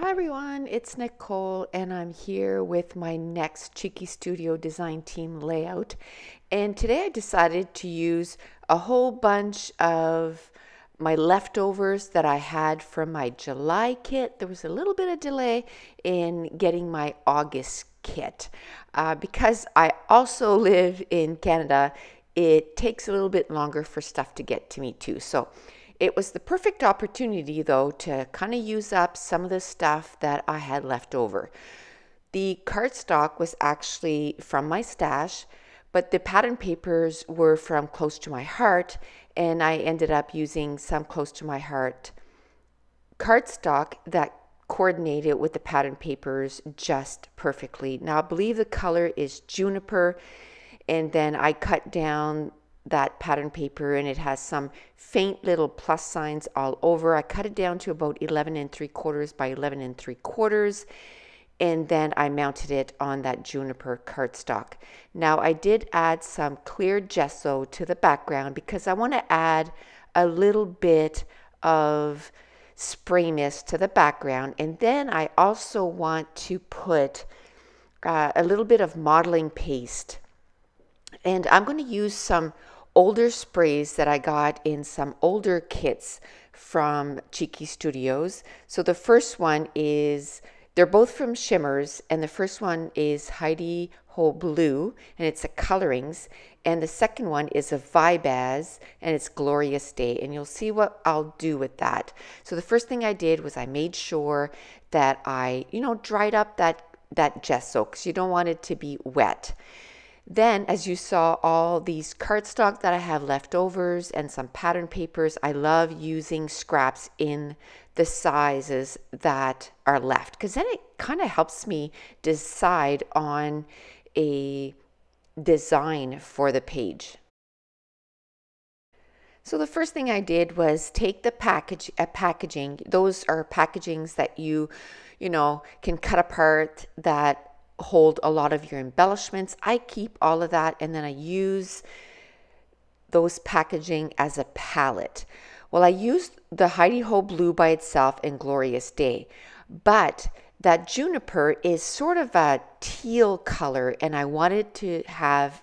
Hi everyone, it's Nicole and I'm here with my next Cheeky Studio design team layout. And today I decided to use a whole bunch of my leftovers that I had from my July kit. There was a little bit of delay in getting my August kit. Because I also live in Canada, it takes a little bit longer for stuff to get to me too. So it was the perfect opportunity, though, to kind of use up some of the stuff that I had left over. The cardstock was actually from my stash, but the pattern papers were from close to my heart, and I ended up using some close to my heart cardstock that coordinated with the pattern papers just perfectly. Now, I believe the color is juniper, and then I cut down that pattern paper and it has some faint little plus signs all over. I cut it down to about 11 3/4 by 11 3/4, and then I mounted it on that juniper cardstock. Now I did add some clear gesso to the background because I want to add a little bit of spray mist to the background, and then I also want to put a little bit of modeling paste, and I'm going to use some older sprays that I got in some older kits from Cheeky Studios. So the first one is, they're both from Shimmers, and the first one is Heidi Ho Blue, and it's a colorings, and the second one is a Vibaz, and it's Glorious Day, and you'll see what I'll do with that. So the first thing I did was I made sure that I, dried up that gesso, because you don't want it to be wet. Then, as you saw, all these cardstock that I have leftovers and some pattern papers, I love using scraps in the sizes that are left, because then it kind of helps me decide on a design for the page. So the first thing I did was take the packaging. Those are packagings that you can cut apart that hold a lot of your embellishments. I keep all of that, and then I use those packaging as a palette. Well, I used the Heidi Ho Blue by itself and Glorious Day, but that juniper is sort of a teal color, and I wanted to have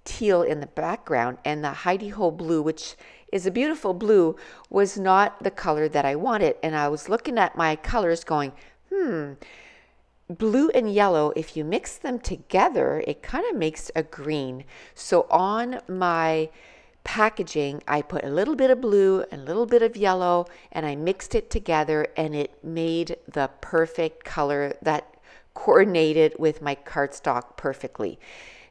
teal in the background, and the Heidi Ho Blue, which is a beautiful blue, was not the color that I wanted. And I was looking at my colors going, blue and yellow, if you mix them together, it kind of makes a green. So on my packaging, I put a little bit of blue and a little bit of yellow, and I mixed it together, and it made the perfect color that coordinated with my cardstock perfectly.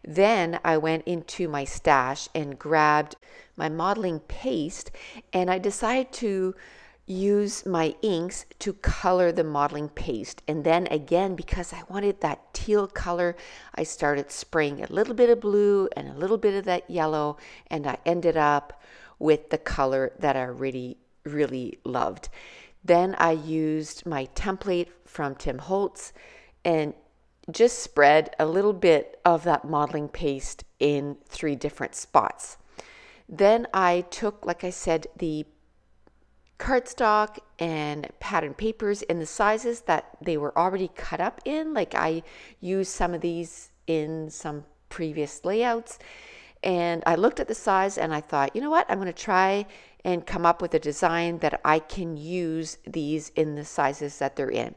Then I went into my stash and grabbed my modeling paste, and I decided to use my inks to color the modeling paste. And then again, because I wanted that teal color, I started spraying a little bit of blue and a little bit of that yellow, and I ended up with the color that I really, really loved. Then I used my template from Tim Holtz and just spread a little bit of that modeling paste in 3 different spots. Then I took, like I said, the cardstock and pattern papers in the sizes that they were already cut up in. Like I used some of these in some previous layouts, and I looked at the size and I thought, you know what, I'm going to try and come up with a design that I can use these in the sizes that they're in.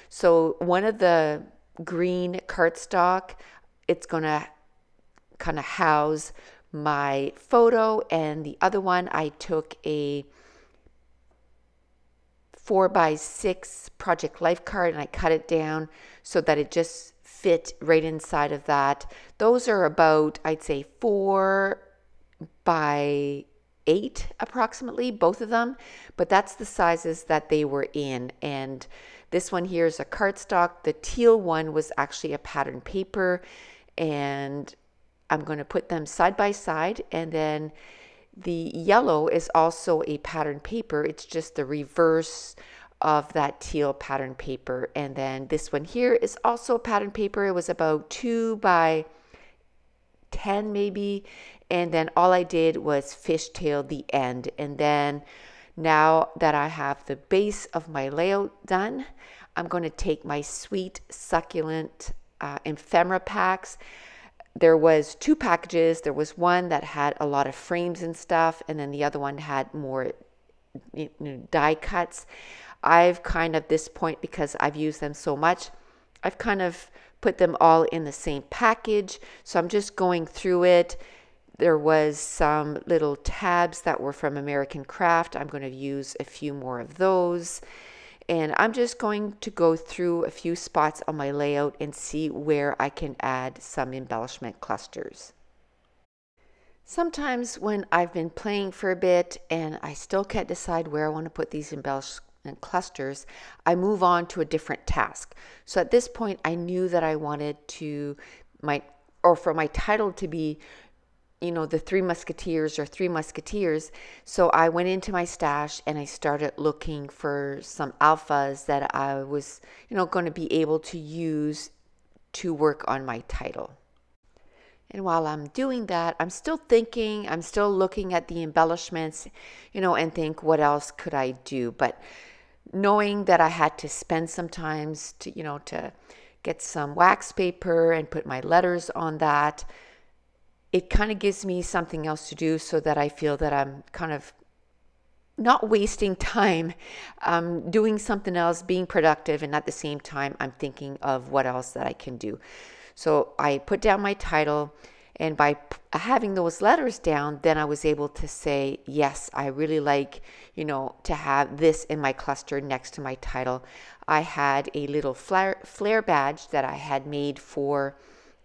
So one of the green cardstock, it's going to kind of house my photo, and the other one I took a 4x6 Project Life card and I cut it down so that it just fit right inside of that. Those are about, I'd say, 4x8 approximately, both of them, but that's the sizes that they were in. And this one here is a cardstock. The teal one was actually a pattern paper, and I'm going to put them side by side. And then the yellow is also a pattern paper. It's just the reverse of that teal pattern paper. And then this one here is also a pattern paper. It was about 2x10 maybe. And then all I did was fishtail the end. And then now that I have the base of my layout done, I'm going to take my sweet, succulent ephemera packs. There was 2 packages. There was one that had a lot of frames and stuff, and then the other one had more die cuts. I've kind of, this point, because I've used them so much, I've kind of put them all in the same package. So I'm just going through it. There was some little tabs that were from American Craft. I'm going to use a few more of those. And I'm just going to go through a few spots on my layout and see where I can add some embellishment clusters. Sometimes when I've been playing for a bit and I still can't decide where I want to put these embellishment clusters, I move on to a different task. So at this point, I knew that I wanted for my title to be, the Three Musketeers or Three Musketeers. So I went into my stash and I started looking for some alphas that I was, going to be able to use to work on my title. And while I'm doing that, I'm still thinking, I'm still looking at the embellishments, and think, what else could I do? But knowing that I had to spend some time to get some wax paper and put my letters on that, it kind of gives me something else to do so that I feel that I'm kind of not wasting time doing something else, being productive, and at the same time, I'm thinking of what else that I can do. So I put down my title, and by having those letters down, then I was able to say, yes, I really like, to have this in my cluster next to my title. I had a little flare badge that I had made for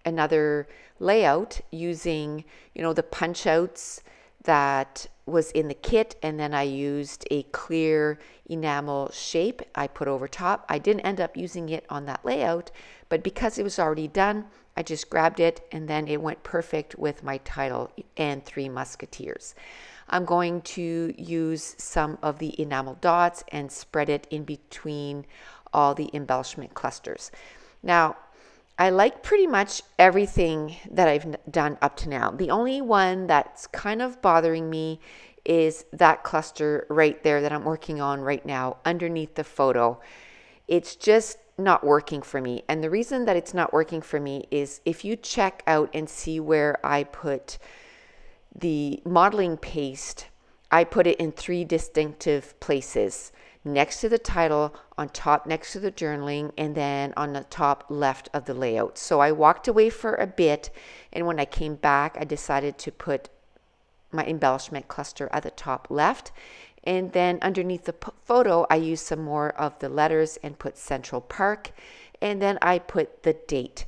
another layout using, the punch outs that was in the kit, and then I used a clear enamel shape I put over top. I didn't end up using it on that layout, but because it was already done, I just grabbed it, and then it went perfect with my title and Three Musketeers. I'm going to use some of the enamel dots and spread it in between all the embellishment clusters. Now, I like pretty much everything that I've done up to now. The only one that's kind of bothering me is that cluster right there that I'm working on right now underneath the photo. It's just not working for me. And the reason that it's not working for me is if you check out and see where I put the modeling paste, I put it in 3 distinctive places. Next to the title, on top next to the journaling, and then on the top left of the layout. So I walked away for a bit, and when I came back, I decided to put my embellishment cluster at the top left. And then underneath the photo, I used some more of the letters and put Central Park, and then I put the date.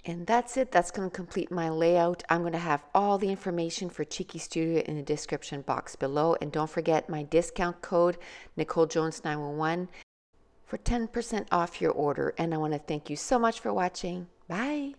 And that's it. That's going to complete my layout. I'm going to have all the information for Cheeky Studio in the description box below. And don't forget my discount code, NicoleJones911, for 10% off your order. And I want to thank you so much for watching. Bye.